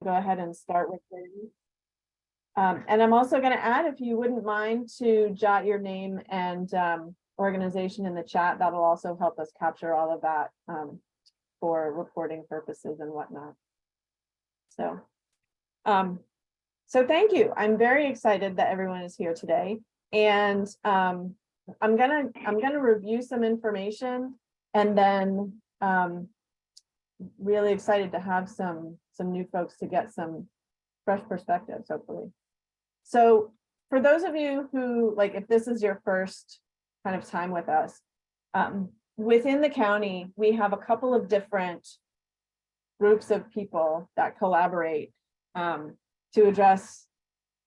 go ahead and start recording. And I'm also going to add, if you wouldn't mind to jot your name and organization in the chat, that'll also help us capture all of that for reporting purposes and whatnot. So, so thank you. I'm very excited that everyone is here today, and I'm gonna review some information, and then really excited to have some new folks to get some fresh perspectives, hopefully. So for those of you who, like, if this is your first kind of time with us, within the county, we have a couple of different groups of people that collaborate to address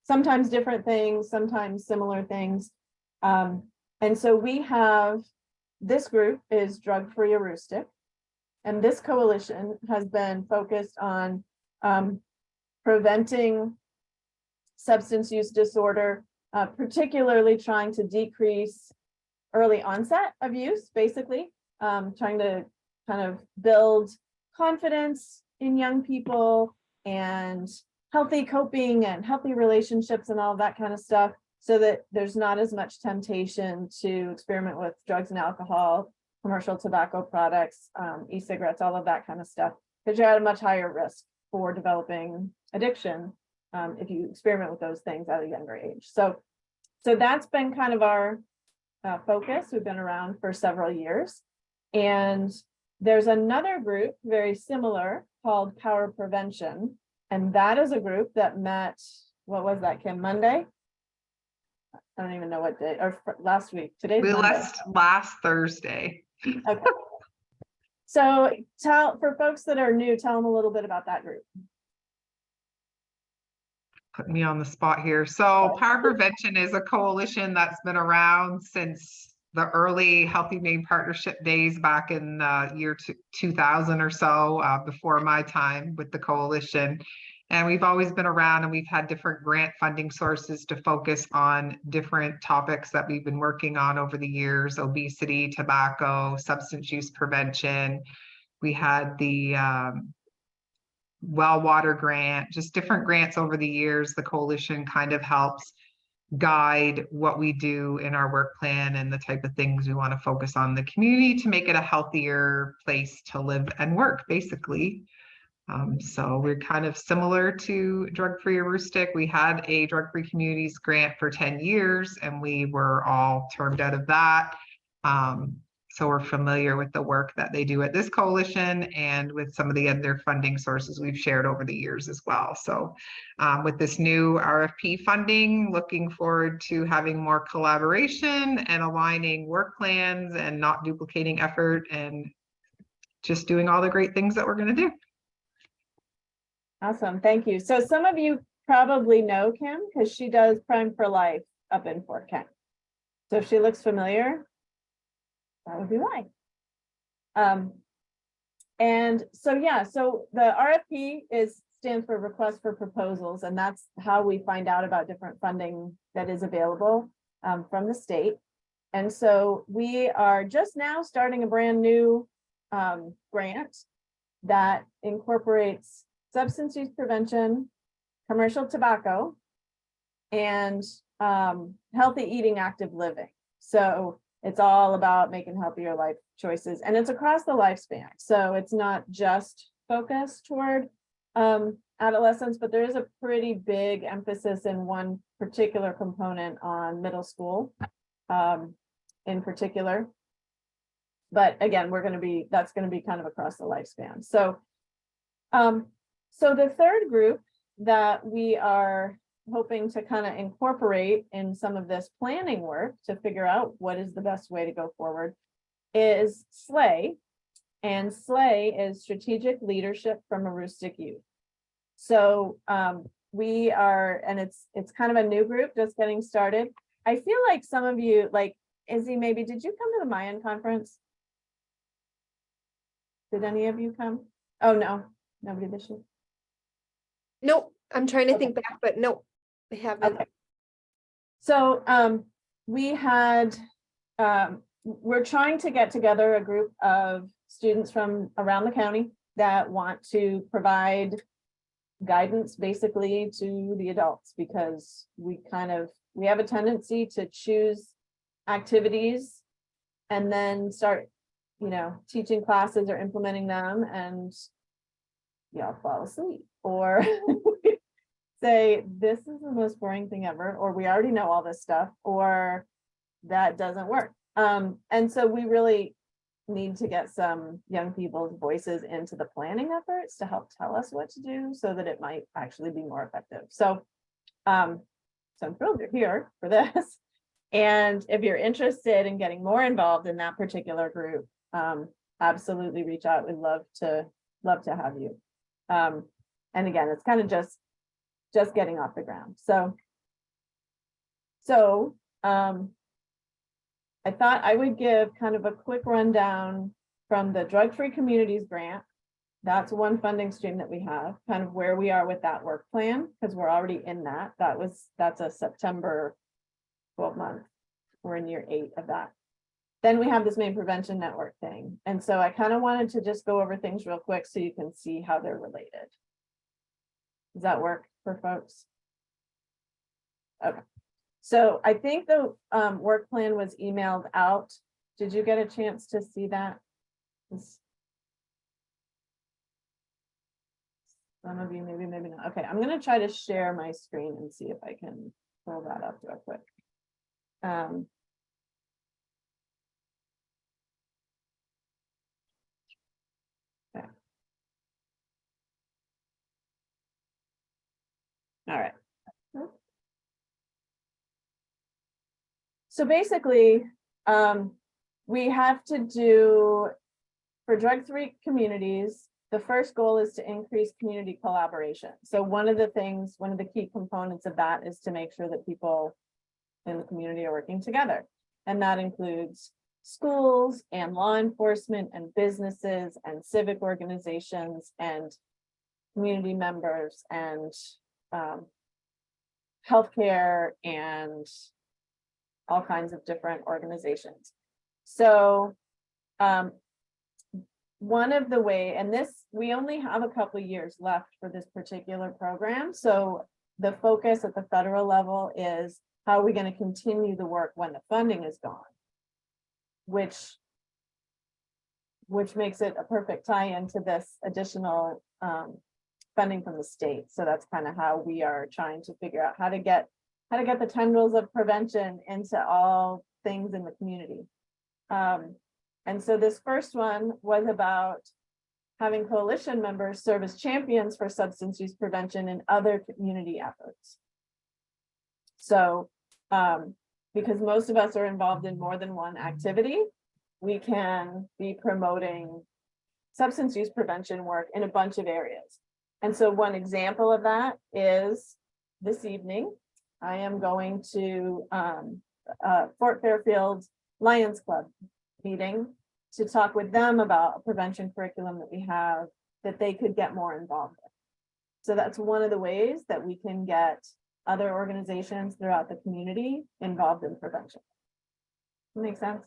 sometimes different things, sometimes similar things. And so we have, this group is Drug Free Aroostook, and this coalition has been focused on preventing substance use disorder, particularly trying to decrease early onset of use, basically, trying to kind of build confidence in young people and healthy coping and healthy relationships and all that kind of stuff, so that there's not as much temptation to experiment with drugs and alcohol, commercial tobacco products, e-cigarettes, all of that kind of stuff, because you're at a much higher risk for developing addiction if you experiment with those things at a younger age. So that's been kind of our focus. We've been around for several years, and there's another group very similar called Power Prevention, and that is a group that met, what was that, Kim, Monday? I don't even know what day, or last week. Today's Monday. Last Thursday. Okay. So for folks that are new, tell them a little bit about that group. Put me on the spot here. So Power Prevention is a coalition that's been around since the early Healthy Maine Partnership days back in year 2000 or so, before my time with the coalition. And we've always been around, and we've had different grant funding sources to focus on different topics that we've been working on over the years: obesity, tobacco, substance use prevention. We had the well water grant, just different grants over the years. The coalition kind of helps guide what we do in our work plan and the type of things we want to focus on in the community to make it a healthier place to live and work, basically. So we're kind of similar to Drug Free Aroostook. We had a Drug Free Communities grant for 10 years, and we were all termed out of that. So we're familiar with the work that they do at this coalition and with some of the other funding sources we've shared over the years as well. So with this new RFP funding, looking forward to having more collaboration and aligning work plans and not duplicating effort, and just doing all the great things that we're going to do. Awesome, thank you. So some of you probably know Kim because she does Prime for Life up in Fort Kent. So if she looks familiar, that would be why. And so, yeah, so the RFP stands for Request for Proposals, and that's how we find out about different funding that is available from the state. And so we are just now starting a brand new grant that incorporates substance use prevention, commercial tobacco, and healthy eating, active living. So it's all about making healthier life choices, and it's across the lifespan. So it's not just focused toward adolescents, but there is a pretty big emphasis in one particular component on middle school in particular. But again, that's going to be kind of across the lifespan. So so the third group that we are hoping to kind of incorporate in some of this planning work to figure out what is the best way to go forward is SLAY. And SLAY is Strategic Leadership from Aroostook Youth. So we are, and it's kind of a new group just getting started. I feel like some of you, like Izzy, maybe, did you come to the Mayan conference? Did any of you come? Oh, no, nobody this year. Nope, I'm trying to think back, but nope, I haven't. Okay. So we had, we're trying to get together a group of students from around the county that want to provide guidance basically to the adults, because we have a tendency to choose activities and then start, teaching classes or implementing them, and fall asleep, or say this is the most boring thing ever, or we already know all this stuff, or that doesn't work. And so we really need to get some young people's voices into the planning efforts to help tell us what to do, so that it might actually be more effective. So I'm thrilled you're here for this. And if you're interested in getting more involved in that particular group, absolutely reach out. We'd love to have you. And again, it's kind of just getting off the ground. So I thought I would give kind of a quick rundown from the Drug-Free Communities Grant. That's one funding stream that we have, kind of where we are with that work plan, because we're already in that. That's a September 12 month. We're in year 8 of that. Then we have this main prevention network thing. And so I kind of wanted to just go over things real quick so you can see how they're related. Does that work for folks? Okay. So I think the work plan was emailed out. Did you get a chance to see that? Some of you, maybe not. Okay, I'm going to try to share my screen and see if I can pull that up real quick. Okay. All right. So basically, we have to do, for drug-free communities, the first goal is to increase community collaboration. So one of the key components of that is to make sure that people in the community are working together. And that includes schools and law enforcement and businesses and civic organizations and community members and healthcare and all kinds of different organizations. So one of the way, and we only have a couple of years left for this particular program. So the focus at the federal level is how are we going to continue the work when the funding is gone, which makes it a perfect tie-in to this additional funding from the state. So that's kind of how we are trying to figure out how to get the tendrils of prevention into all things in the community. And so this first one was about having coalition members serve as champions for substance use prevention in other community efforts. So because most of us are involved in more than one activity, we can be promoting substance use prevention work in a bunch of areas. And so one example of that is this evening, I am going to Fort Fairfield Lions Club meeting to talk with them about a prevention curriculum that we have that they could get more involved in. So that's one of the ways that we can get other organizations throughout the community involved in prevention. Make sense?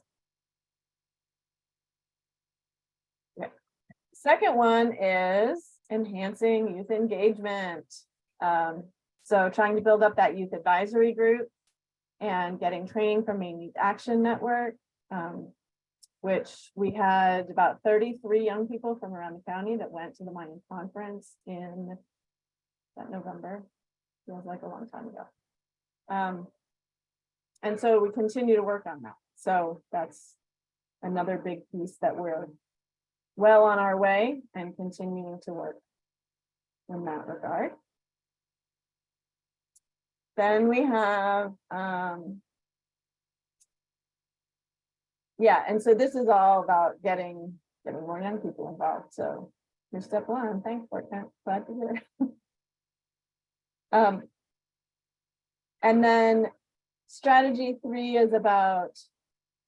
Okay. Second one is enhancing youth engagement. So trying to build up that youth advisory group and getting training from Maine Youth Action Network, which we had about 33 young people from around the county that went to the mining conference in that November. Feels like a long time ago. And so we continue to work on that. So that's another big piece that we're well on our way and continuing to work in that regard. Then we have, yeah, and so this is all about getting more young people involved. So here's step one. Thanks, Fortnite. Glad to hear. And then strategy 3 is about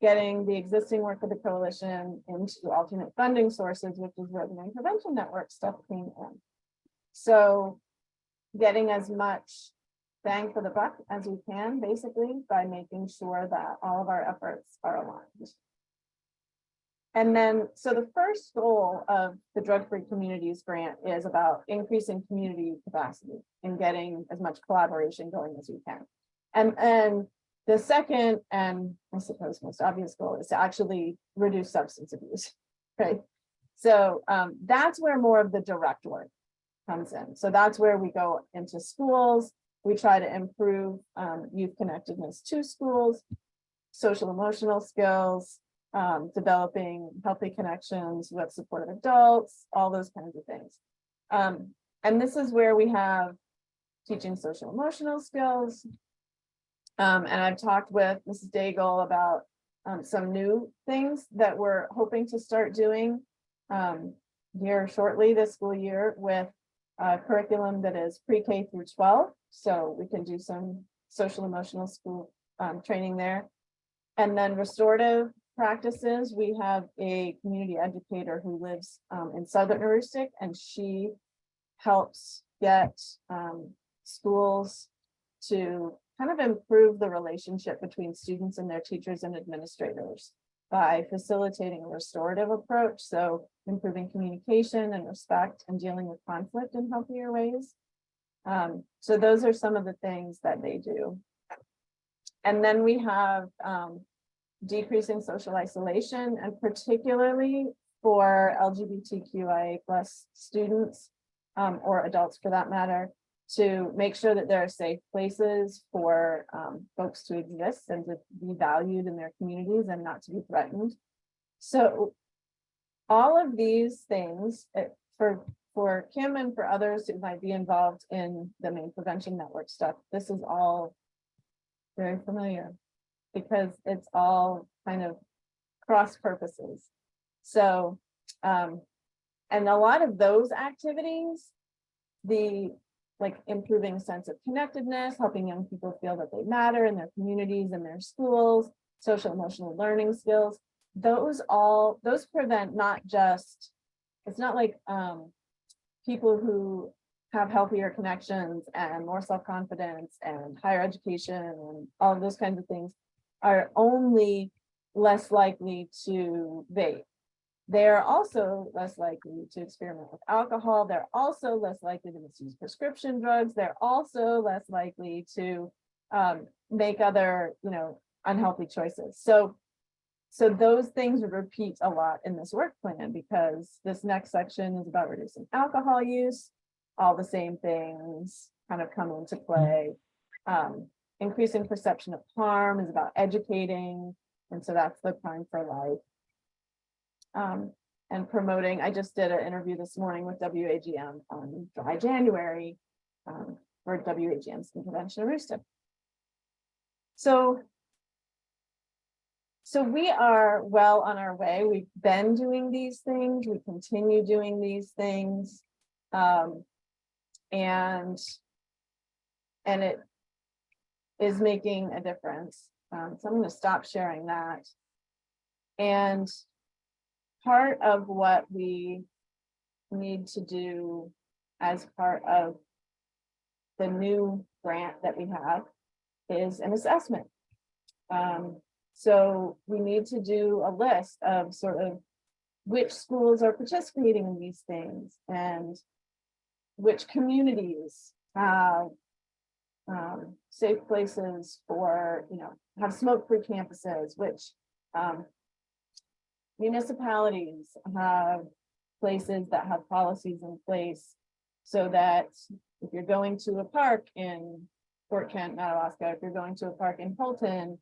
getting the existing work of the coalition into alternate funding sources, which is where the main prevention network stuff came in. So getting as much bang for the buck as we can, basically, by making sure that all of our efforts are aligned. And then, so the first goal of the Drug-Free Communities Grant is about increasing community capacity and getting as much collaboration going as we can. And the second, and I suppose most obvious goal, is to actually reduce substance abuse, right? So that's where more of the direct work comes in. So that's where we go into schools. We try to improve youth connectedness to schools, social emotional skills, developing healthy connections with supportive adults, all those kinds of things. And this is where we have teaching social emotional skills. And I've talked with Mrs. Daigle about some new things that we're hoping to start doing here shortly this school year with a curriculum that is pre-K through 12. So we can do some social emotional school training there. And then restorative practices, we have a community educator who lives in Southern Aroostook, and she helps get schools to kind of improve the relationship between students and their teachers and administrators by facilitating a restorative approach. So improving communication and respect and dealing with conflict in healthier ways. So those are some of the things that they do. And then we have decreasing social isolation, and particularly for LGBTQIA+ students or adults for that matter, to make sure that there are safe places for folks to exist and to be valued in their communities and not to be threatened. So all of these things for Kim and for others who might be involved in the Maine Prevention Network stuff, this is all very familiar because it's all kind of cross purposes. So, and a lot of those activities, like improving sense of connectedness, helping young people feel that they matter in their communities and their schools, social emotional learning skills, those prevent not just, it's not like people who have healthier connections and more self-confidence and higher education and all of those kinds of things are only less likely to vape. They're also less likely to experiment with alcohol. They're also less likely to misuse prescription drugs. They're also less likely to make other, unhealthy choices. So those things repeat a lot in this work plan because this next section is about reducing alcohol use. All the same things kind of come into play. Increasing perception of harm is about educating. And so that's the Crime for Life. And promoting, I just did an interview this morning with WAGM on Dry January for WAGM's Prevention Aroostook. So we are well on our way. We've been doing these things. We continue doing these things. And it is making a difference. So I'm going to stop sharing that. And part of what we need to do as part of the new grant that we have is an assessment. So we need to do a list of sort of which schools are participating in these things and which communities have safe places for, have smoke-free campuses, which municipalities have places that have policies in place so that if you're going to a park in Fort Kent, Madawaska, if you're going to a park in Holton,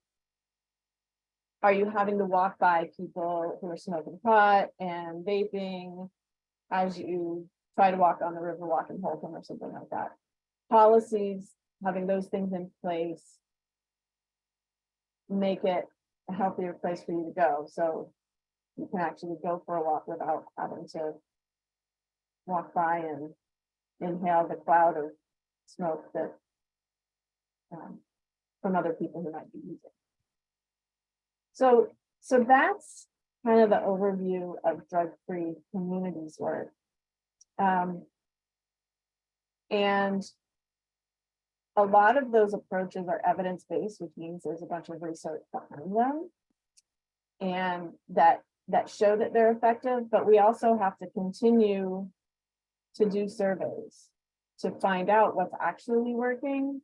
are you having to walk by people who are smoking pot and vaping as you try to walk on the Riverwalk in Holton or something like that? Policies, having those things in place, make it a healthier place for you to go. So you can actually go for a walk without having to walk by and inhale the cloud of smoke that from other people who might be using. So that's kind of the overview of drug-free communities work. And a lot of those approaches are evidence-based, which means there's a bunch of research behind them. And that that show that they're effective, but we also have to continue to do surveys to find out what's actually working.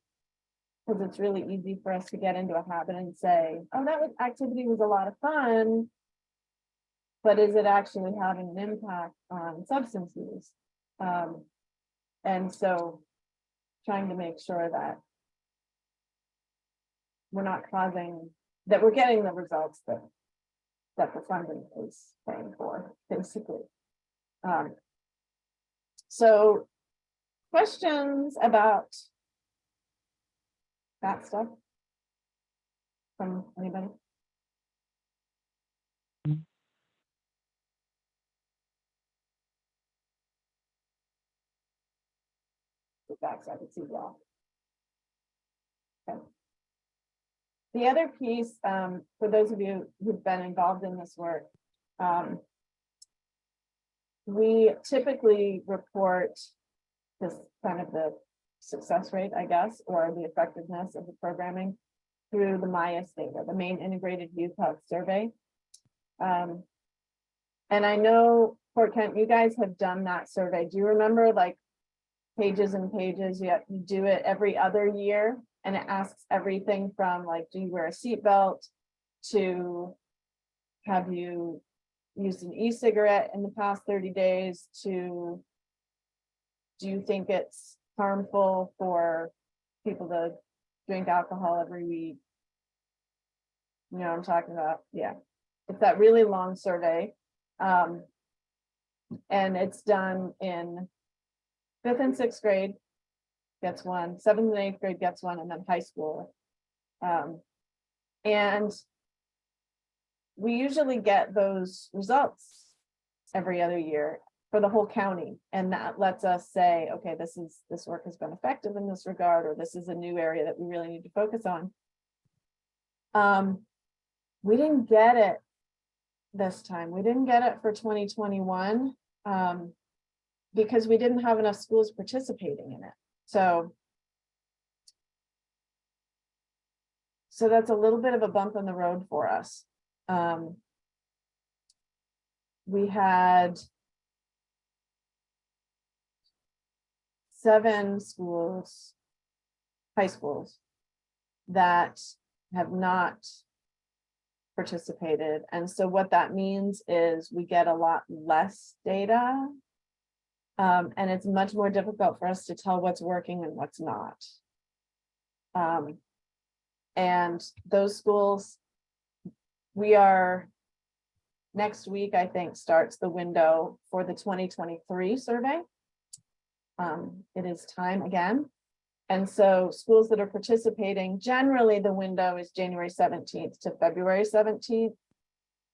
Because it's really easy for us to get into a habit and say, oh, activity was a lot of fun, but is it actually having an impact on substance use? And so trying to make sure that we're not causing, that we're getting the results that the funding is paying for, basically. So questions about that stuff from anybody? The facts I could see well. Okay. The other piece, for those of you who've been involved in this work, we typically report this kind of the success rate, I guess, or the effectiveness of the programming through the MIAS data, the Maine Integrated Youth Health Survey. And I know, Fort Kent, you guys have done that survey. Do you remember, like, pages and pages? You do it every other year, and it asks everything from, like, do you wear a seatbelt, to have you used an e-cigarette in the past 30 days, to do you think it's harmful for people to drink alcohol every week? You know what I'm talking about? Yeah, it's that really long survey. And it's done in 5th and 6th grade gets one, 7th and 8th grade gets one, and then high school. And we usually get those results every other year for the whole county, and that lets us say, okay, this work has been effective in this regard, or this is a new area that we really need to focus on. We didn't get it this time. We didn't get it for 2021 because we didn't have enough schools participating in it. So that's a little bit of a bump in the road for us. We had 7 schools, high schools, that have not participated. And so what that means is we get a lot less data. And it's much more difficult for us to tell what's working and what's not. And those schools, next week, I think, starts the window for the 2023 survey. It is time again. And so schools that are participating, generally the window is January 17th to February 17th.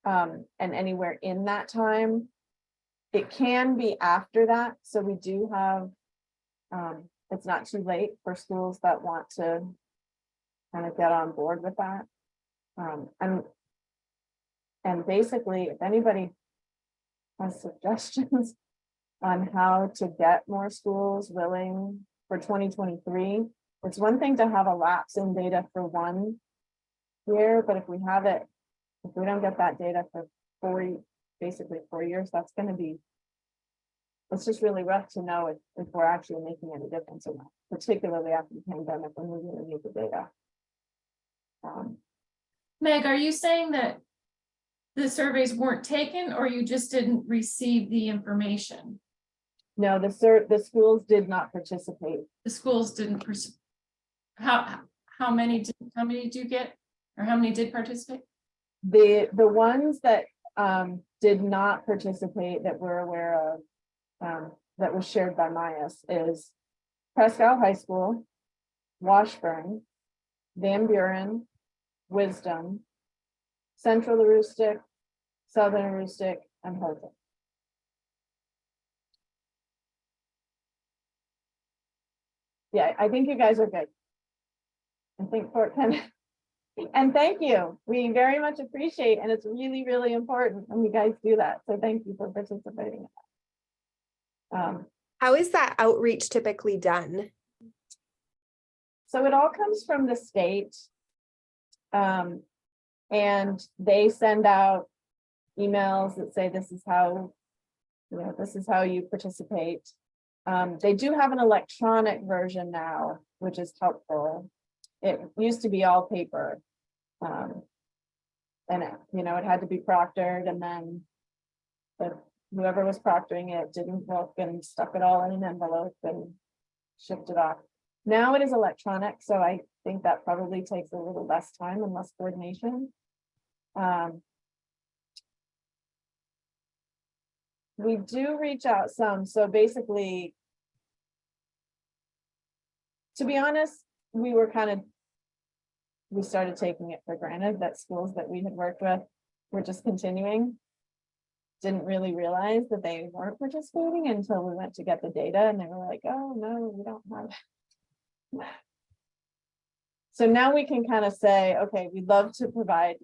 And anywhere in that time. It can be after that. So we do have, it's not too late for schools that want to kind of get on board with that. And basically, if anybody has suggestions on how to get more schools willing for 2023, it's one thing to have a lapse in data for 1 year, but if we don't get that data for basically 4 years, that's going to be, it's just really rough to know if we're actually making any difference or not, particularly after the pandemic when we really need the data. Meg, are you saying that the surveys weren't taken, or you just didn't receive the information? No, the schools did not participate. The schools didn't. How many did you get, or how many did participate? The ones that did not participate that we're aware of, that was shared by MIAS, is Prescott High School, Washburn, Van Buren, Wisdom, Central Aroostook, Southern Aroostook, and Houghton. Yeah, I think you guys are good. I think Fort Kent. And thank you. We very much appreciate, and it's really, really important when you guys do that. So thank you for participating. How is that outreach typically done? So it all comes from the state. And they send out emails that say this is how, this is how you participate. They do have an electronic version now, which is helpful. It used to be all paper. And it had to be proctored, and then whoever was proctoring it didn't look and stuck it all in an envelope and shipped it off. Now it is electronic, so I think that probably takes a little less time and less coordination. We do reach out some, so basically, to be honest, we started taking it for granted that schools that we had worked with were just continuing. Didn't really realize that they weren't participating until we went to get the data, and they were like, oh no, we don't have it. So now we can kind of say, okay, we'd love to provide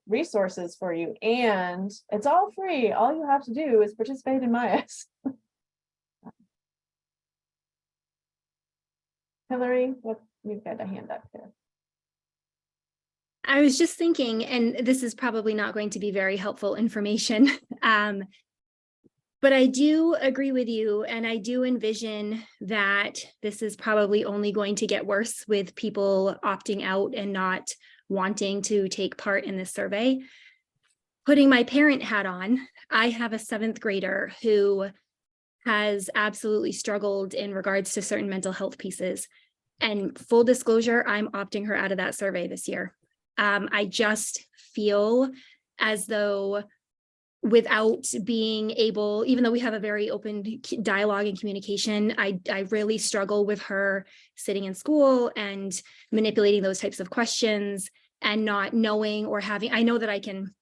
resources for you, and it's all free. All you have to do is participate in MyS. Hillary, you've got a hand up here. I was just thinking, and this is probably not going to be very helpful information, but I do agree with you, and I do envision that this is probably only going to get worse with people opting out and not wanting to take part in this survey. Putting my parent hat on, I have a 7th grader who has absolutely struggled in regards to certain mental health pieces. And full disclosure, I'm opting her out of that survey this year. I just feel as though without being able, even though we have a very open dialogue and communication, I really struggle with her sitting in school and manipulating those types of questions and not knowing or having, I know that I can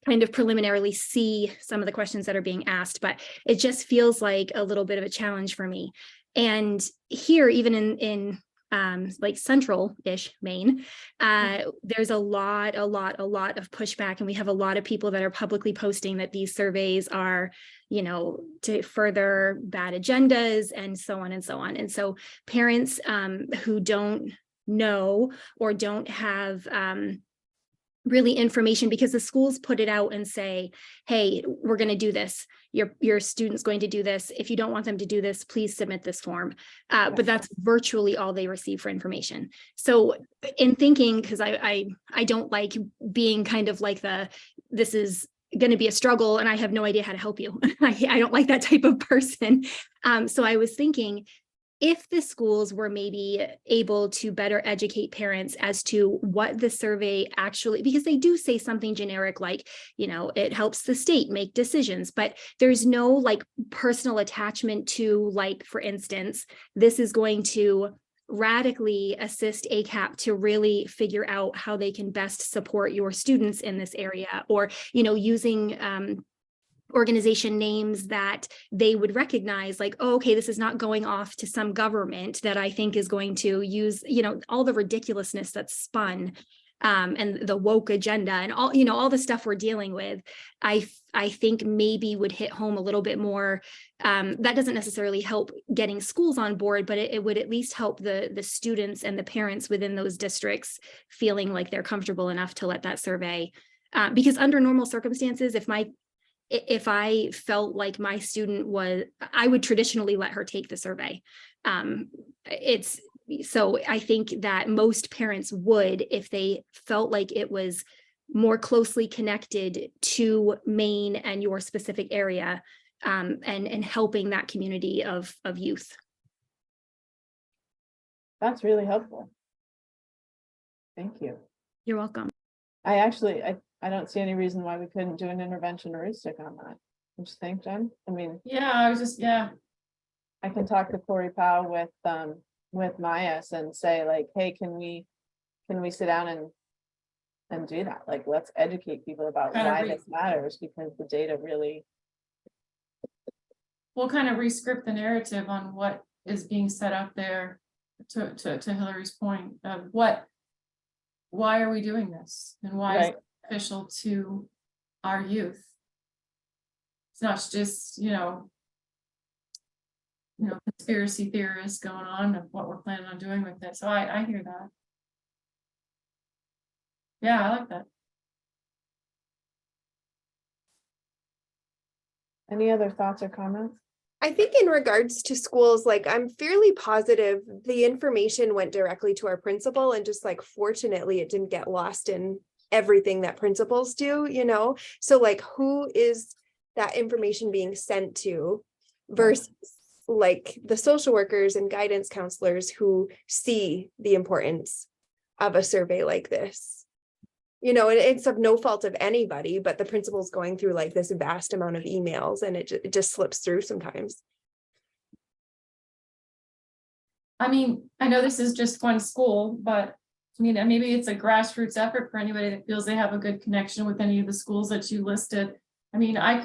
kind of preliminarily see some of the questions that are being asked, but it just feels like a little bit of a challenge for me. And here, even in like central-ish Maine, there's a lot of pushback, and we have a lot of people that are publicly posting that these surveys are, to further bad agendas and so on and so on. And so parents who don't know or don't have really information, because the schools put it out and say, hey, we're going to do this. Your student's going to do this. If you don't want them to do this, please submit this form. But that's virtually all they receive for information. So in thinking, because I don't like being kind of like this is going to be a struggle and I have no idea how to help you. I don't like that type of person. So I was thinking, if the schools were maybe able to better educate parents as to what the survey actually, because they do say something generic like, it helps the state make decisions, but there's no like personal attachment to, like, for instance, this is going to radically assist ACAP to really figure out how they can best support your students in this area, or, using organization names that they would recognize, like, oh, okay, this is not going off to some government that I think is going to use, all the ridiculousness that's spun, and the woke agenda and all the stuff we're dealing with. I think maybe would hit home a little bit more. That doesn't necessarily help getting schools on board, but it would at least help the students and the parents within those districts feeling like they're comfortable enough to let that survey. Because under normal circumstances, if I felt like my student was, I would traditionally let her take the survey. So I think that most parents would, if they felt like it was more closely connected to Maine and your specific area, and helping that community of youth. That's really helpful. Thank you. You're welcome. I don't see any reason why we couldn't do an intervention Aroostook on that. What you think, Jen? I mean, Yeah, I can talk to Corey Powell with MyS and say, like, hey, can we sit down and do that? Like, let's educate people about why this matters, because the data really. we'll kind of re-script the narrative on what is being set up there, to Hillary's point of why are we doing this, and why is it beneficial to our youth. It's not just, conspiracy theorists going on of what we're planning on doing with it. So I hear that. Yeah, I like that. Any other thoughts or comments? I think in regards to schools, like I'm fairly positive the information went directly to our principal and just like fortunately it didn't get lost in everything that principals do, you know? So like who is that information being sent to versus like the social workers and guidance counselors who see the importance of a survey like this? You know, and it's of no fault of anybody, but the principal's going through like this vast amount of emails and it just slips through sometimes. I mean, I know this is just one school, but I mean, maybe it's a grassroots effort for anybody that feels they have a good connection with any of the schools that you listed. I mean, I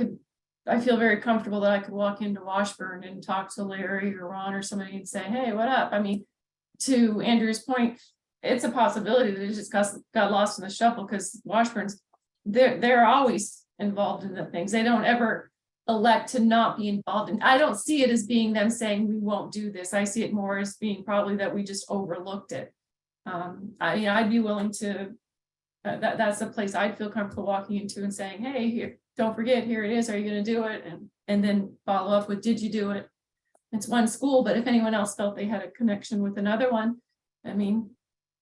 feel very comfortable that I could walk into Washburn and talk to Larry or Ron or somebody and say, hey, what up? I mean, to Andrew's point, it's a possibility that it just got lost in the shuffle because Washburn's, they're always involved in the things. They don't ever elect to not be involved in. I don't see it as being them saying we won't do this. I see it more as being probably that we just overlooked it. I'd be willing to, that's a place I'd feel comfortable walking into and saying, hey, here, don't forget, here it is. Are you going to do it? And then follow up with, did you do it? It's one school, but if anyone else felt they had a connection with another one, I mean,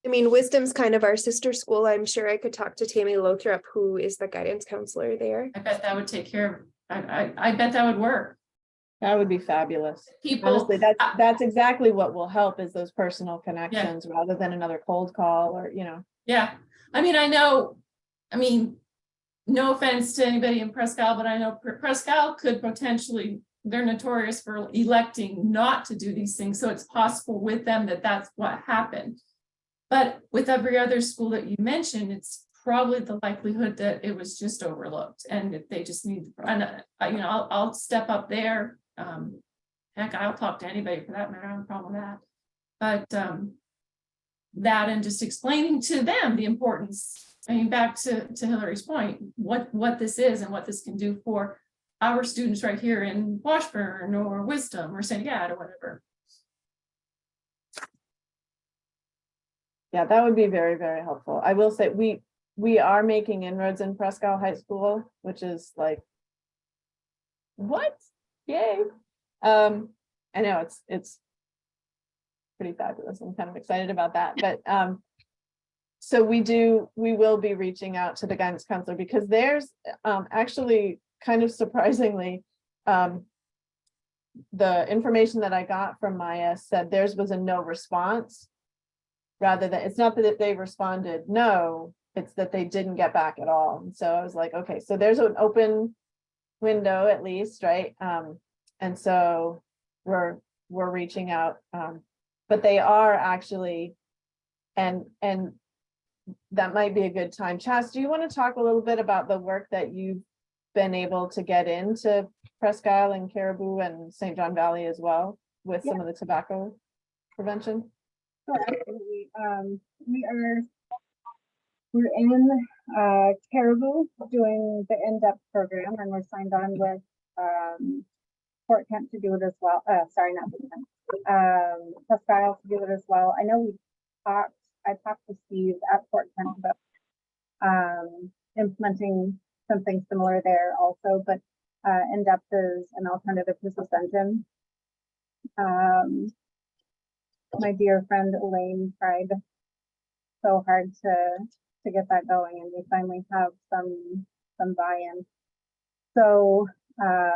Wisdom's kind of our sister school. I'm sure I could talk to Tammy Lothrop, who is the guidance counselor there. I bet that would take care of, I bet that would work. That would be fabulous. People, Honestly, that's exactly what will help is those personal connections rather than another cold call or, you know. yeah. I mean, no offense to anybody in Presque Isle, but I know Presque Isle could potentially, they're notorious for electing not to do these things. So it's possible with them that that's what happened. But with every other school that you mentioned, it's probably the likelihood that it was just overlooked and if they just need, and I'll step up there. Heck, I'll talk to anybody for that matter. I don't have a problem with that. But that and just explaining to them the importance. I mean, back to Hillary's point, what this is and what this can do for our students right here in Washburn or Wisdom or St. Gad or whatever. Yeah, that would be very, very helpful. I will say we are making inroads in Presque Isle High School, which is like, what? Yay. I know it's pretty fabulous. I'm kind of excited about that. But so we will be reaching out to the guidance counselor because there's actually kind of surprisingly, the information that I got from Maya said theirs was a no response. Rather than, it's not that they responded no, it's that they didn't get back at all. And so I was like, okay, so there's an open window at least, right? And so we're reaching out, but they are actually, and that might be a good time. Chas, do you want to talk a little bit about the work that you've been able to get into Presque Isle and Caribou and St. John Valley as well with some of the tobacco prevention? Sure, absolutely. We're in Caribou doing the in-depth program, and we're signed on with Fort Kent to do it as well. Sorry, not Fort Kent. Presque Isle to do it as well. I know I talked to Steve at Fort Kent about implementing something similar there also, but in-depth is an alternative to suspension. My dear friend Elaine tried so hard to get that going, and we finally have some buy-in. So I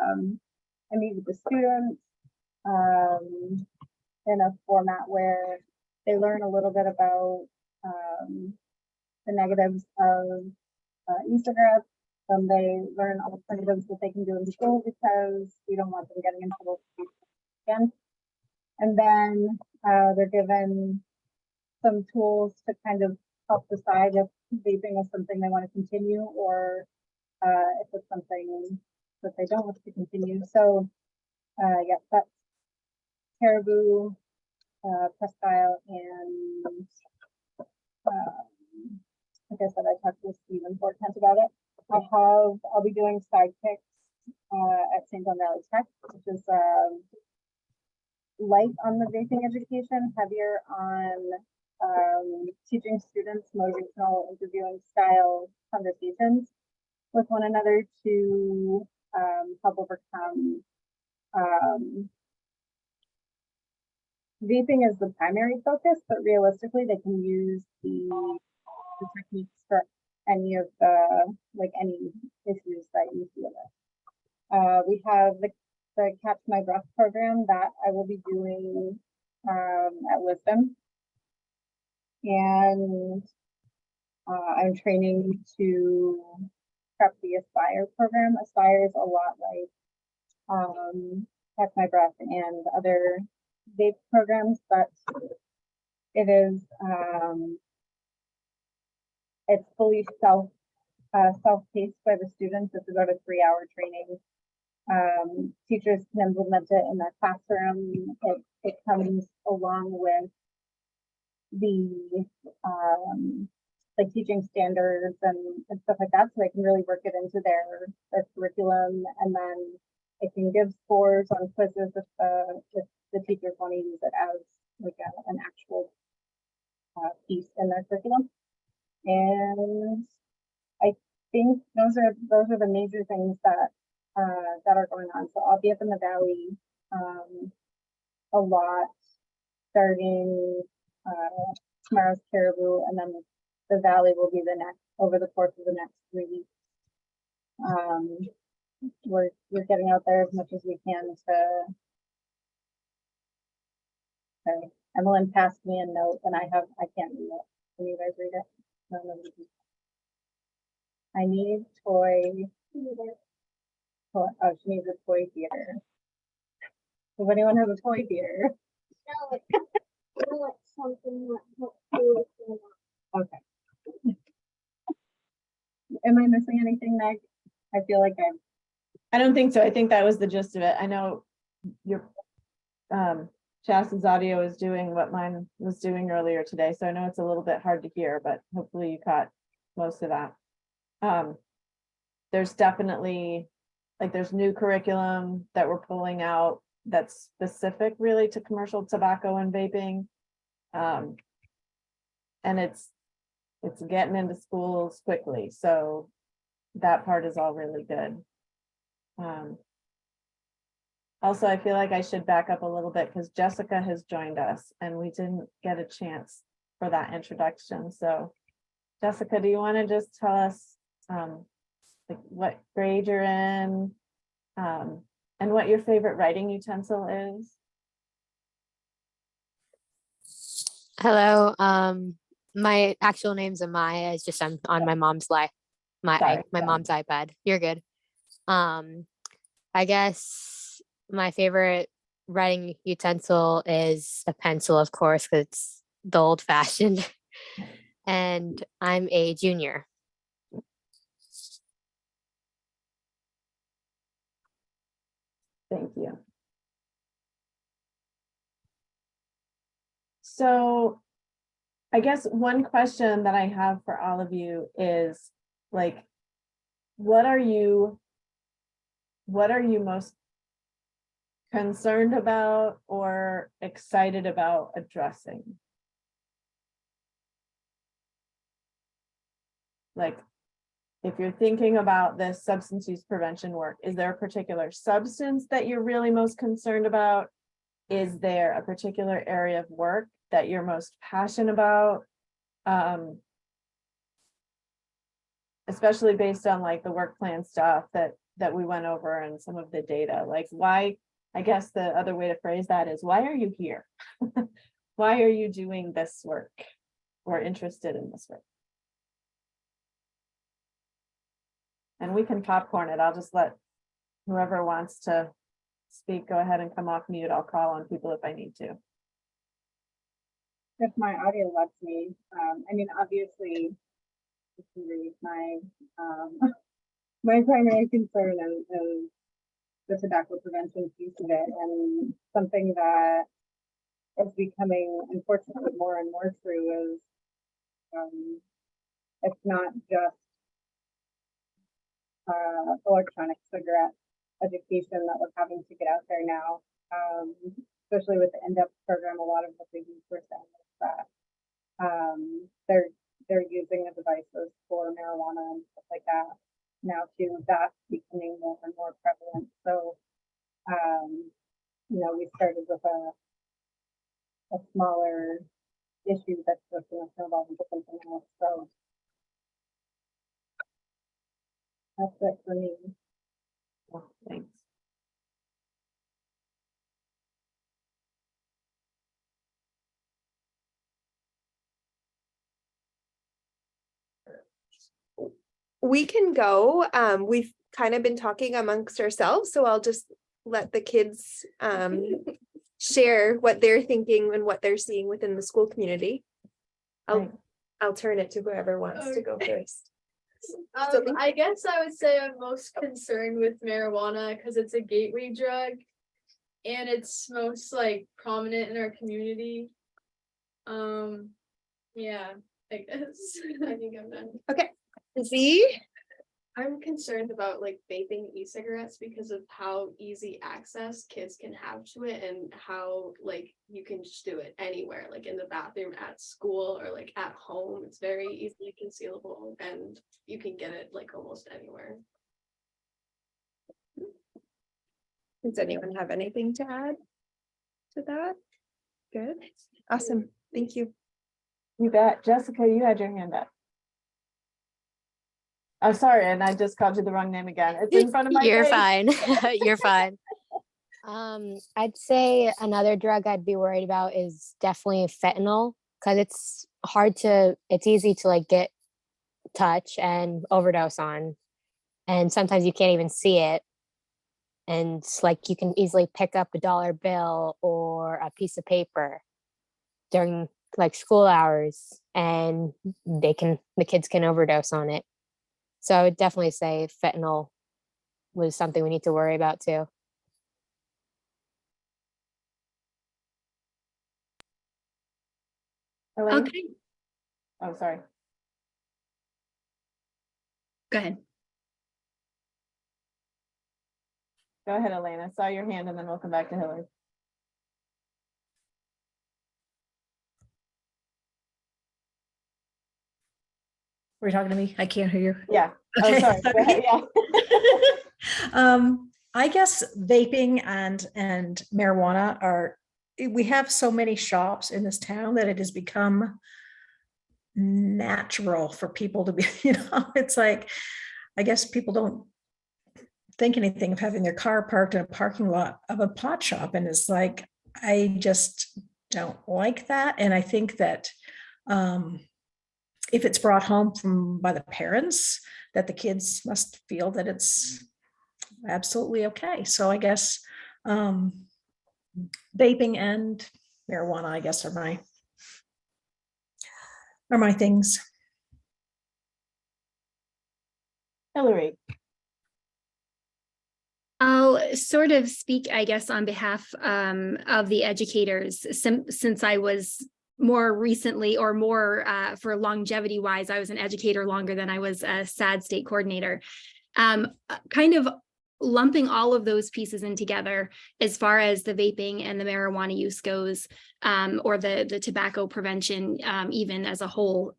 meet with the students in a format where they learn a little bit about the negatives of e-cigarettes. They learn alternatives that they can do in school because we don't want them getting in trouble again. And then they're given some tools to kind of help decide if vaping is something they want to continue or if it's something that they don't want to continue. So yeah, that's Caribou, Presque Isle, and like I said, I talked to Stephen Fort Kent about it. I'll be doing sidekicks at St. John Valley Tech, which is light on the vaping education, heavier on teaching students motivational interviewing style conversations with one another to help overcome, vaping is the primary focus, but realistically they can use the techniques for any of the, like any issues that you deal with. We have the Catch My Breath program that I will be doing at Wisdom. And I'm training to prep the Aspire program. Aspire is a lot like Catch My Breath and other vape programs, but it is it's fully self-paced by the students. It's about a 3-hour training. Teachers can implement it in their classroom. It comes along with the like teaching standards and stuff like that, so they can really work it into their curriculum, and then it can give scores on quizzes if the teachers want to use it as like an actual piece in their curriculum. And I think those are the major things that are going on. So I'll be up in the valley a lot starting tomorrow's Caribou, and then the valley will be the next over the course of the next 3 weeks. We're getting out there as much as we can to. Sorry, Emmeline passed me a note, and I can't read it. Can you guys read it? No, nobody can. I need toy. Oh, she needs a toy theater. Does anyone have a toy theater? No, it's something that helps you with your Okay. Am I missing anything, Meg? I feel like I don't think so. I think that was the gist of it. I know your Chas's audio is doing what mine was doing earlier today, so I know it's a little bit hard to hear, but hopefully you caught most of that. There's definitely, like, there's new curriculum that we're pulling out that's specific really to commercial tobacco and vaping. And it's getting into schools quickly, so that part is all really good. Also, I feel like I should back up a little bit because Jessica has joined us and we didn't get a chance for that introduction. So Jessica, do you want to just tell us like what grade you're in and what your favorite writing utensil is? Hello. My actual name's Amaya. It's just I'm on my mom's Sorry. mom's iPad. You're good. I guess my favorite writing utensil is a pencil, of course, because it's the old fashioned. And I'm a junior. Thank you. So I guess one question that I have for all of you is, like, what are you most concerned about or excited about addressing? Like, if you're thinking about this substance use prevention work, is there a particular substance that you're really most concerned about? Is there a particular area of work that you're most passionate about? Especially based on like the work plan stuff that we went over and some of the data, like why, I guess the other way to phrase that is, why are you here? Why are you doing this work or interested in this work? And we can popcorn it. I'll just let whoever wants to speak, go ahead and come off mute. I'll call on people if I need to. if my audio lets me. I mean, obviously, you can read my my primary concern is the tobacco prevention piece of it, and something that is becoming unfortunately more and more true is it's not just electronic cigarette education that we're having to get out there now. Especially with the in-depth program, a lot of what they do for saying is that they're using the devices for marijuana and stuff like that. now too, that's becoming more and more prevalent. So, you know, we started with a smaller issue that's just going to snowball into something else. So that's it for me. Well, thanks. We can go. We've kind of been talking amongst ourselves, so I'll just let the kids share what they're thinking and what they're seeing within the school community. Right. I'll turn it to whoever wants to go first. I guess I would say I'm most concerned with marijuana because it's a gateway drug and it's most like prominent in our community. Yeah, I guess. I think I'm done. Okay. Z? I'm concerned about like vaping e-cigarettes because of how easy access kids can have to it and how like you can just do it anywhere, like in the bathroom, at school, or like at home. It's very easily concealable and you can get it like almost anywhere. Does anyone have anything to add to that? Good. Awesome. Thank you. You bet. Jessica, you had your hand up. Oh, sorry, and I just called you the wrong name again. It's in front of my You're face. fine. You're fine. I'd say another drug I'd be worried about is definitely fentanyl, because it's easy to like get touch and overdose on. And sometimes you can't even see it. And like you can easily pick up a dollar bill or a piece of paper during like school hours, and the kids can overdose on it. So I would definitely say fentanyl was something we need to worry about too. Elaine? Okay, Oh, sorry. go ahead. Go ahead, Elaine. I saw your hand and then we'll come back to Hillary. Were you talking to me? I can't hear you. Yeah. Oh, Okay, sorry. Go ahead. Yeah. I guess vaping and marijuana we have so many shops in this town that it has become natural for people to be, it's like, I guess people don't think anything of having their car parked in a parking lot of a pot shop. And it's like, I just don't like that. And I think that if it's brought home by the parents, that the kids must feel that it's absolutely okay. So I guess vaping and marijuana, I guess, are my things. Hillary. I'll sort of speak, I guess, on behalf of the educators, since I was more recently or more for longevity wise, I was an educator longer than I was a SAD state coordinator. Kind of lumping all of those pieces in together as far as the vaping and the marijuana use goes, or the tobacco prevention, even as a whole.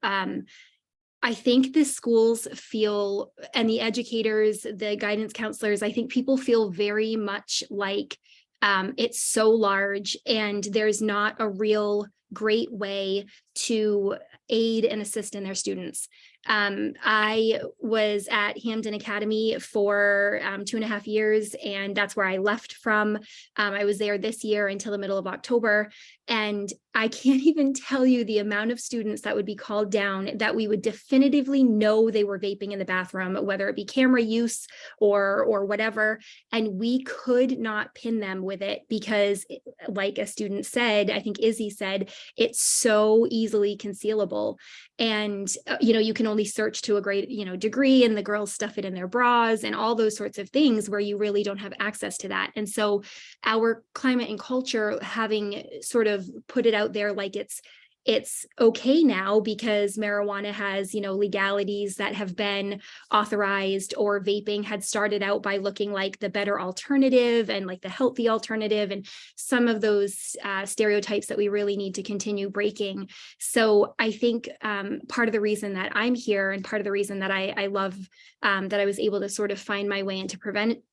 I think the schools feel, and the educators, the guidance counselors, I think people feel very much like it's so large and there's not a real great way to aid and assist in their students. I was at Hamden Academy for 2.5 years, and that's where I left from. I was there this year until the middle of October, and I can't even tell you the amount of students that would be called down that we would definitively know they were vaping in the bathroom, whether it be camera use or whatever, and we could not pin them with it because, like a student said, I think Izzy said, it's so easily concealable. And, you can only search to a great, degree, and the girls stuff it in their bras and all those sorts of things where you really don't have access to that. And so our climate and culture, having sort of put it out there like it's it's okay now because marijuana has, legalities that have been authorized, or vaping had started out by looking like the better alternative and like the healthy alternative, and some of those stereotypes that we really need to continue breaking. So I think part of the reason that I'm here, and part of the reason that I love that I was able to sort of find my way into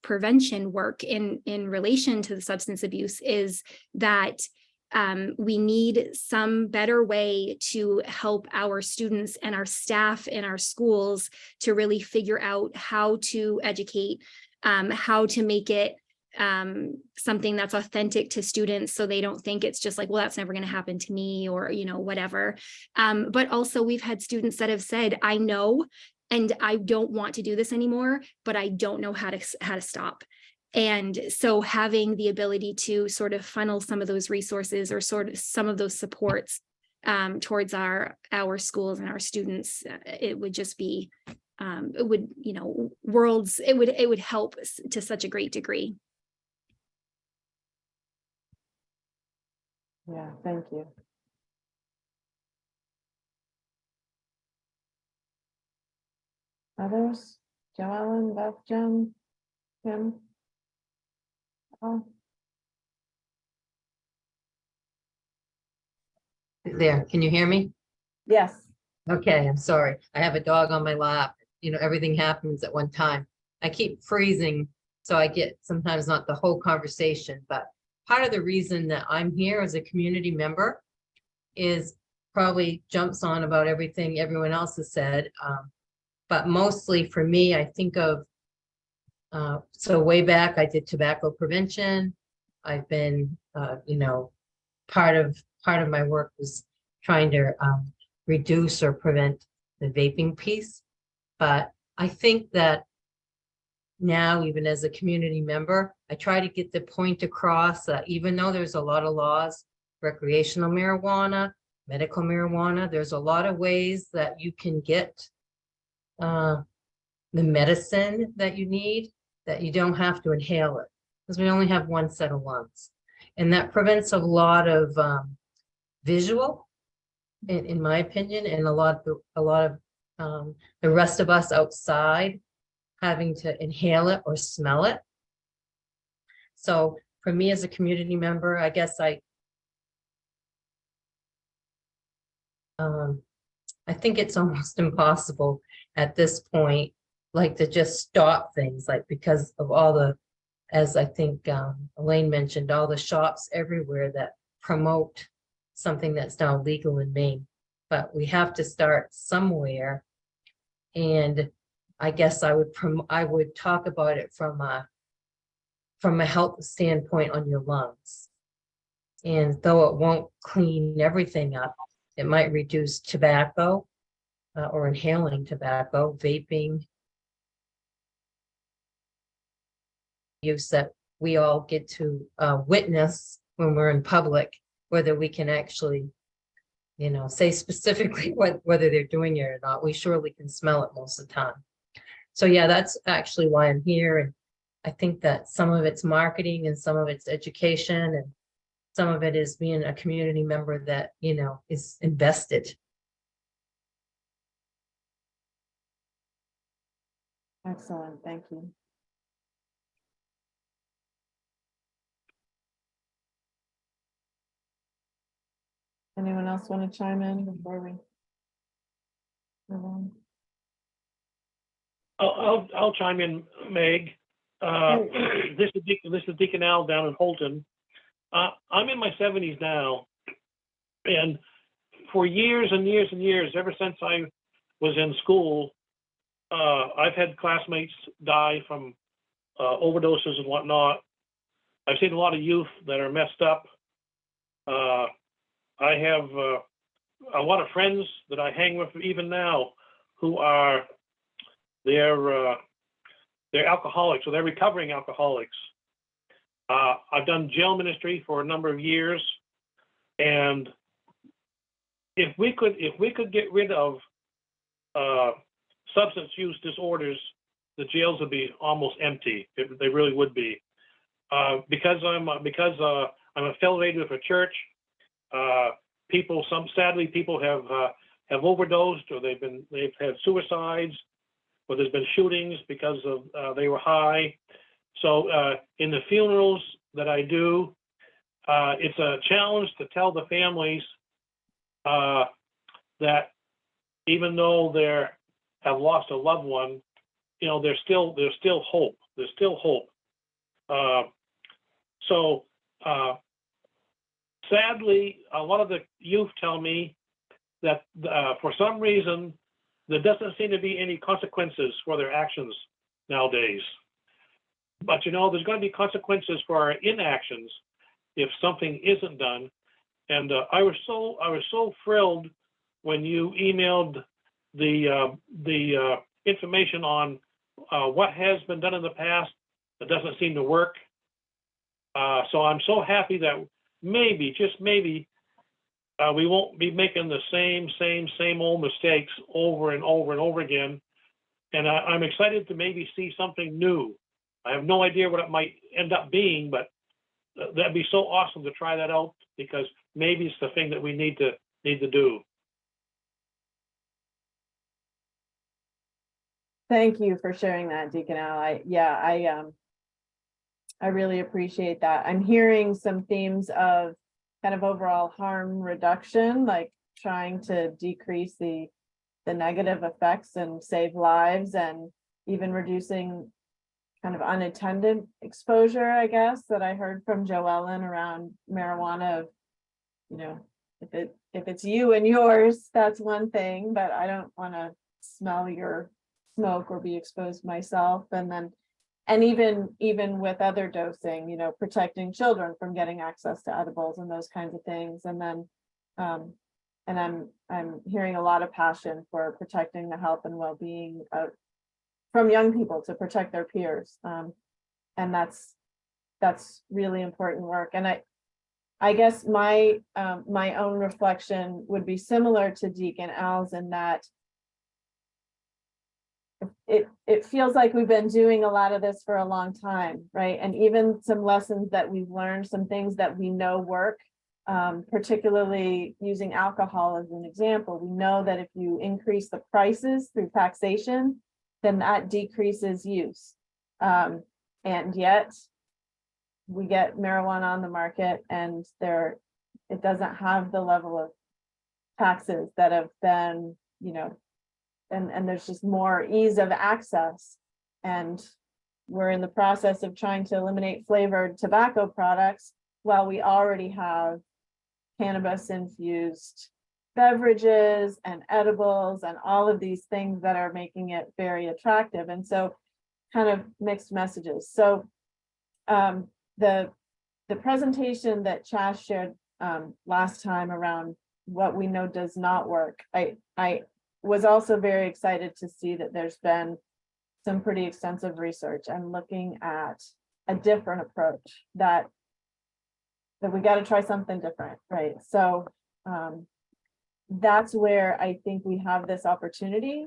prevention work in relation to the substance abuse, is that we need some better way to help our students and our staff in our schools to really figure out how to educate, how to make it something that's authentic to students, so they don't think it's just like, well, that's never going to happen to me, or whatever. But also, we've had students that have said, I know and I don't want to do this anymore, but I don't know how to stop. And so having the ability to sort of funnel some of those resources, or sort of some of those supports towards our schools and our students, it would just be, it would, it would help to such a great degree. Yeah, thank you. Others? Joellen, Beth, Jen, Kim? Oh, There, can you hear me? yes. Okay, I'm sorry. I have a dog on my lap. Everything happens at one time. I keep freezing, so I get sometimes not the whole conversation, but part of the reason that I'm here as a community member is probably jumps on about everything everyone else has said. But mostly for me, I think of, so way back, I did tobacco prevention. I've been, part of my work was trying to reduce or prevent the vaping piece. But I think that now, even as a community member, I try to get the point across that even though there's a lot of laws, recreational marijuana, medical marijuana, there's a lot of ways that you can get the medicine that you need, that you don't have to inhale it, because we only have one set of lungs. And that prevents a lot of visual, in my opinion, and a lot of the rest of us outside having to inhale it or smell it. So for me as a community member, I guess I think it's almost impossible at this point, like, to just stop things, like, because of all the, as I think Elaine mentioned, all the shops everywhere that promote something that's now legal in Maine. But we have to start somewhere. And I guess I would talk about it from a health standpoint on your lungs. And though it won't clean everything up, it might reduce tobacco or inhaling tobacco, vaping use that we all get to witness when we're in public, whether we can actually, say specifically whether they're doing it or not. We surely can smell it most of the time. So yeah, that's actually why I'm here. And I think that some of it's marketing and some of it's education, and some of it is being a community member that, is invested. Excellent, thank you. Anyone else want to chime in before we move on? I'll chime in, Meg. This is Deacon Al down in Holton. I'm in my 70s now, and for years and years and years, ever since I was in school, I've had classmates die from overdoses and whatnot. I've seen a lot of youth that are messed up. I have a lot of friends that I hang with even now who are they're alcoholics, or they're recovering alcoholics. I've done jail ministry for a number of years, and if we could get rid of substance use disorders, the jails would be almost empty. They really would be. Because I'm affiliated with a church, sadly, people have overdosed, or they've had suicides, or there's been shootings because of they were high. So in the funerals that I do, it's a challenge to tell the families that even though they have lost a loved one, you know, there's still hope. There's still hope. Sadly, a lot of the youth tell me that for some reason, there doesn't seem to be any consequences for their actions nowadays. But you know, there's going to be consequences for our inactions if something isn't done. And I was so thrilled when you emailed the information on what has been done in the past that doesn't seem to work. So I'm so happy that maybe, just maybe, we won't be making the same old mistakes over and over and over again. And I'm excited to maybe see something new. I have no idea what it might end up being, but that'd be so awesome to try that out, because maybe it's the thing that we need to do. Thank you for sharing that, Deacon Al. I really appreciate that. I'm hearing some themes of kind of overall harm reduction, like trying to decrease the negative effects and save lives, and even reducing kind of unattended exposure, I guess, that I heard from Joellen around marijuana. Of, you know, if it's you and yours, that's one thing, but I don't want to smell your smoke or be exposed myself. And even with other dosing, you know, protecting children from getting access to edibles and those kinds of things. And then and I'm hearing a lot of passion for protecting the health and well-being of from young people to protect their peers. And that's really important work. And I guess my own reflection would be similar to Deacon Al's, in that it feels like we've been doing a lot of this for a long time, right? And even some lessons that we've learned, some things that we know work, particularly using alcohol as an example. We know that if you increase the prices through taxation, then that decreases use. And yet we get marijuana on the market, and it doesn't have the level of taxes that have been, you know, and there's just more ease of access. And we're in the process of trying to eliminate flavored tobacco products while we already have cannabis infused beverages and edibles and all of these things that are making it very attractive. And so kind of mixed messages. So the presentation that Chas shared last time around what we know does not work, I was also very excited to see that there's been some pretty extensive research and looking at a different approach, that we got to try something different, right? So that's where I think we have this opportunity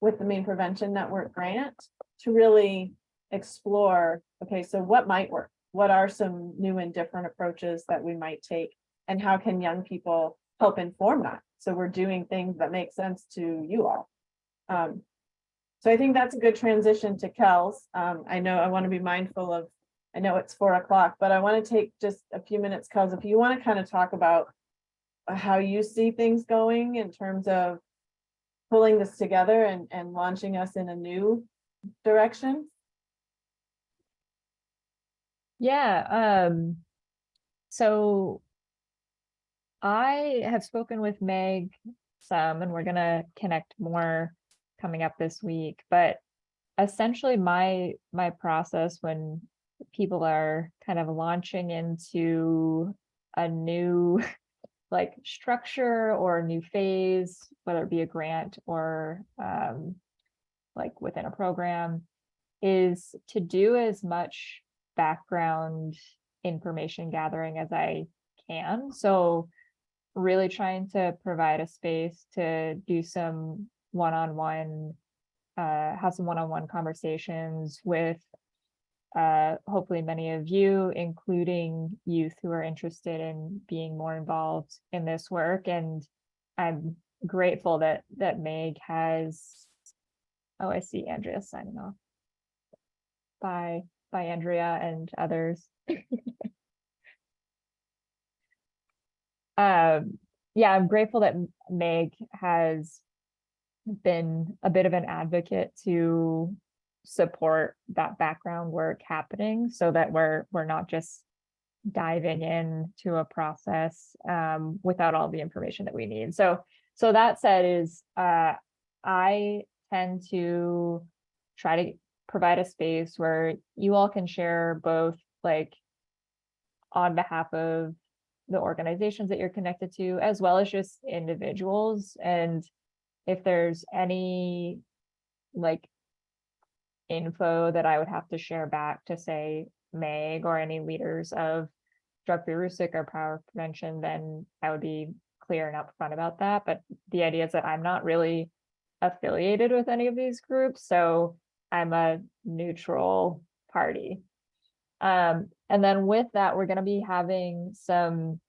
with the Maine Prevention Network grant to really explore, okay, so what might work? What are some new and different approaches that we might take? And how can young people help inform that? So we're doing things that make sense to you all. So I think that's a good transition to Kel's. I know I want to be mindful of, I know it's 4 o'clock, but I want to take just a few minutes, Kels, if you want to kind of talk about how you see things going in terms of pulling this together and launching us in a new direction. Yeah, so I have spoken with Meg some, and we're gonna connect more coming up this week, but essentially my process when people are kind of launching into a new like structure or a new phase, whether it be a grant or like within a program, is to do as much background information gathering as I can. So really trying to provide a space to do some one-on-one, have some one-on-one conversations with hopefully many of you, including youth who are interested in being more involved in this work. And I'm grateful that Meg has, oh, I see Andrea signing off. Bye, Andrea and others. Yeah, I'm grateful that Meg has been a bit of an advocate to support that background work happening, so that we're not just diving into a process without all the information that we need. So that said, is I tend to try to provide a space where you all can share both, like, on behalf of the organizations that you're connected to, as well as just individuals. And if there's any, like, info that I would have to share back to, say, Meg or any leaders of Drug Free Aroostook or Power Prevention, then I would be clear and upfront about that. But the idea is that I'm not really affiliated with any of these groups, so I'm a neutral party. And then with that, we're going to be having some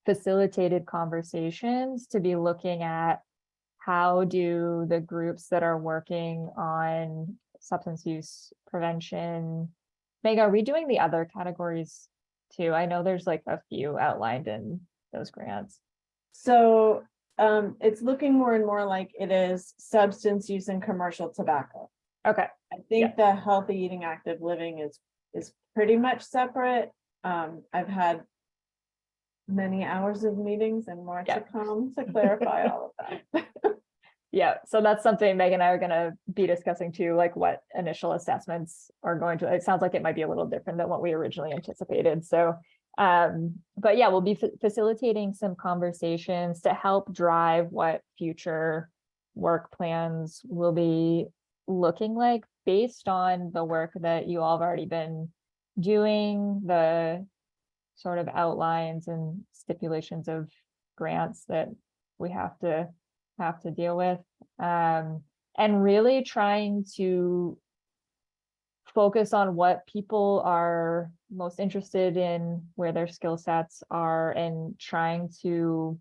facilitated conversations to be looking at how do the groups that are working on substance use prevention. Meg, are we doing the other categories too? I know there's like a few outlined in those grants. So it's looking more and more like it is substance use and commercial tobacco. Okay. I think the healthy eating, active living is pretty much separate. I've had many hours of meetings and more to come to clarify all of that. Yeah, so that's something Meg and I are going to be discussing too, like what initial assessments are going to, it sounds like it might be a little different than what we originally anticipated. So, but yeah, we'll be facilitating some conversations to help drive what future work plans will be looking like based on the work that you all have already been doing, the sort of outlines and stipulations of grants that we have to deal with, and really trying to focus on what people are most interested in, where their skill sets are, and trying to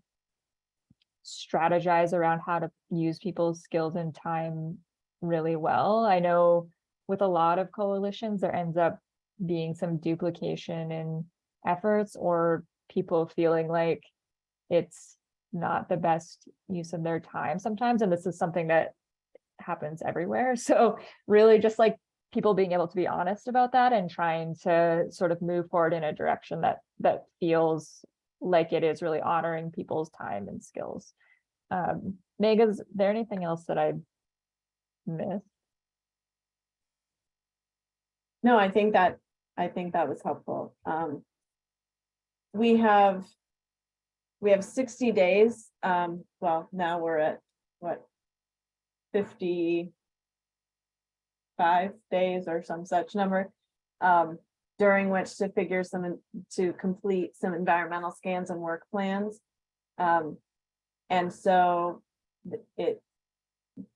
strategize around how to use people's skills and time really well. I know with a lot of coalitions, there ends up being some duplication in efforts, or people feeling like it's not the best use of their time sometimes. And this is something that happens everywhere. So really just like people being able to be honest about that and trying to sort of move forward in a direction that feels like it is really honoring people's time and skills. Meg, is there anything else that I missed? No, I think that was helpful. We have 60 days. Well, now we're at what, 55 days or some such number, during which to complete some environmental scans and work plans. And so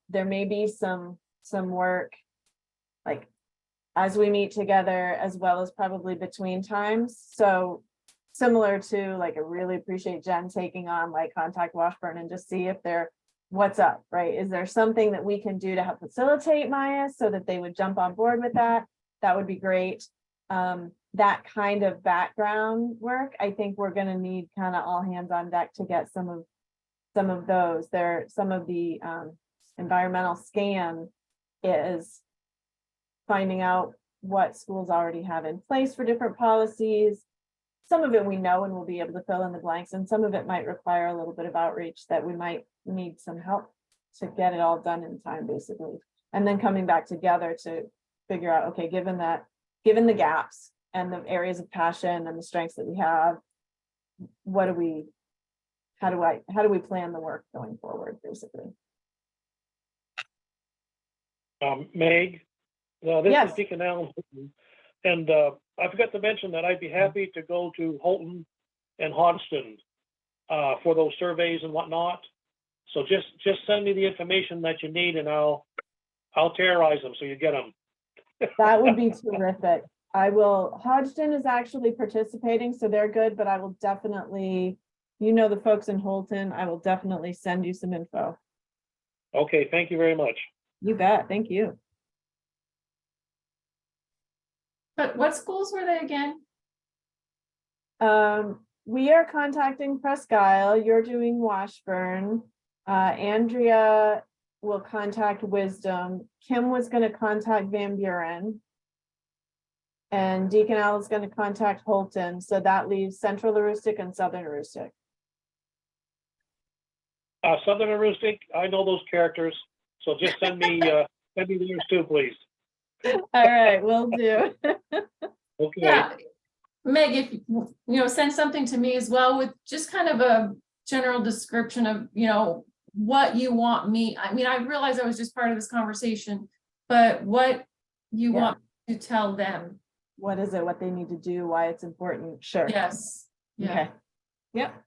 there may be some work, like as we meet together, as well as probably between times. So similar to, like, I really appreciate Jen taking on like Contact Washburn and just see if what's up, right? Is there something that we can do to help facilitate Maya so that they would jump on board with that? That would be great. That kind of background work, I think we're going to need kind of all hands on deck to get some of those. Some of the environmental scan is finding out what schools already have in place for different policies. Some of it we know and we'll be able to fill in the blanks, and some of it might require a little bit of outreach that we might need some help to get it all done in time, basically. And then coming back together to figure out, okay, given the gaps and the areas of passion and the strengths that we have, how do we plan the work going forward, basically? Meg, this Yes. is Deacon Allen, and I forgot to mention that I'd be happy to go to Holton and Hodgson for those surveys and whatnot. So just send me the information that you need, and I'll terrorize them so you get them. That would be terrific. I will, Hodgson is actually participating, so they're good, but I will definitely, you know, the folks in Holton, I will definitely send you some info. Okay, thank you very much. You bet. Thank you. But what schools were they again? We are contacting Presque Isle. You're doing Washburn. Andrea will contact Wisdom. Kim was going to contact Van Buren. And Deacon Al is going to contact Holton. So that leaves Central Aroostook and Southern Aroostook. Southern Aroostook, I know those characters, so just send me theirs too, please. All right, will do. Okay. Yeah, Meg, if you know, send something to me as well with just kind of a general description of, you know, what you want me. I mean, I realize I was just part of this conversation, but what you Yeah. want to tell them. What is it? What they need to do? Why it's important? Sure. Yes. Yeah. Okay. Yep.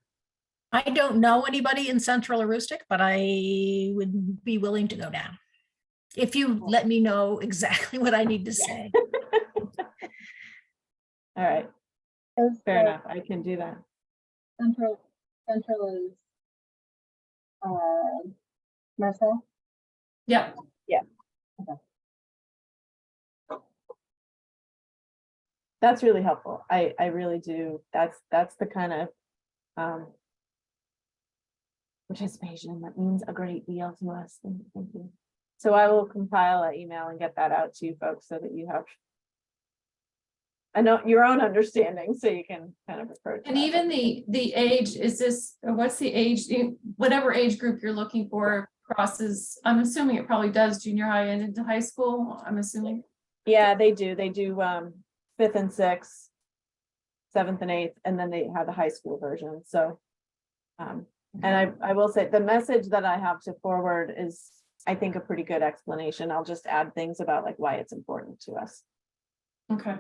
I don't know anybody in Central Aroostook, but I would be willing to go down. If you let me know exactly what I need to say. All right. Is Fair the enough. I can do that. Central is Marcel? Yeah. That's really helpful. I really do. That's the kind of participation that means a great deal to us. Thank you. So I will compile an email and get that out to you folks so that you have I know your own understanding, so you can kind of approach. And that. even the age, is this, what's the age, whatever age group you're looking for crosses, I'm assuming it probably does junior high and into high school, I'm assuming. Yeah, they do. They do 5th and 6th, 7th and 8th, and then they have the high school version. So and I will say the message that I have to forward is, I think, a pretty good explanation. I'll just add things about like why it's important to us. Okay.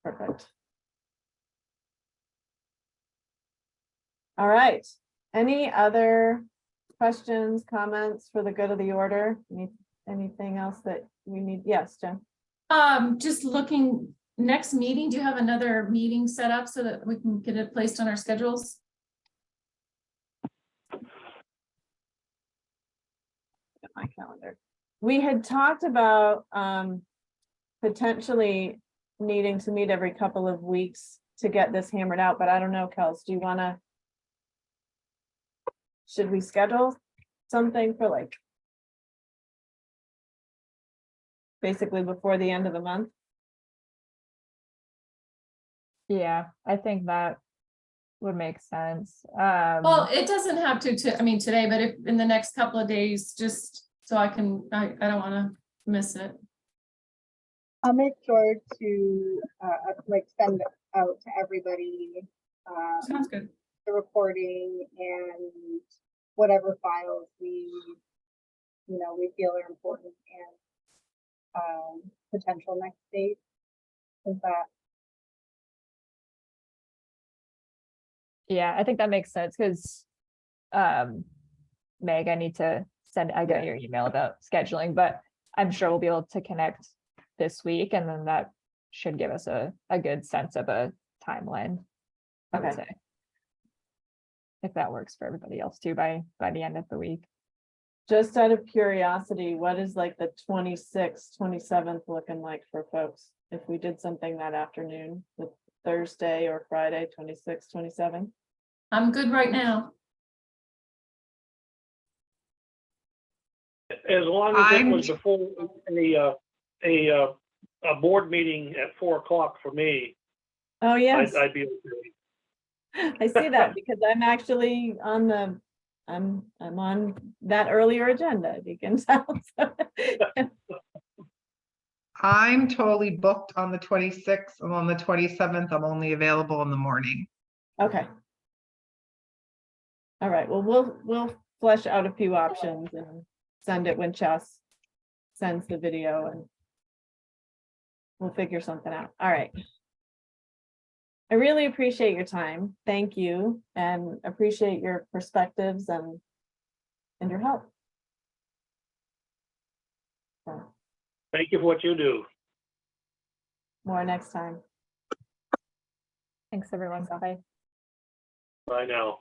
Perfect. All right. Any other questions, comments for the good of the order? Anything else that we need? Yes, Jen. Just looking, next meeting, do you have another meeting set up so that we can get it placed on our schedules? My calendar. We had talked about potentially needing to meet every couple of weeks to get this hammered out, but I don't know, Kels, do you want to? Should we schedule something for like basically before the end of the month? Yeah, I think that would make sense. Well, it doesn't have to, I mean, today, but if in the next couple of days, just so I don't want to miss it. I'll make sure to like send out to everybody Sounds good. the recording and whatever files we feel are important and potential next date. Is that Yeah, I think that makes sense because Meg, I need to I got your email about scheduling, but I'm sure we'll be able to connect this week, and then that should give us a good sense of a timeline, I would Okay. say. If that works for everybody else too by the end of the week. Just out of curiosity, what is like the 26th, 27th looking like for folks? If we did something that afternoon, the Thursday or Friday, 26, 27? I'm good right now. As long as it was before a board meeting at 4 o'clock for me, Oh, yes. I'd be okay. I see that because I'm actually on I'm on that earlier agenda, if you can tell. I'm totally booked on the 26th, and on the 27th, I'm only available in the morning. Okay. All right, well, we'll flesh out a few options and send it when Chess sends the video and we'll figure something out. All right. I really appreciate your time. Thank you, and appreciate your perspectives and your help. So, Thank you for what you do. more next time. Thanks, everyone. Bye. Bye now.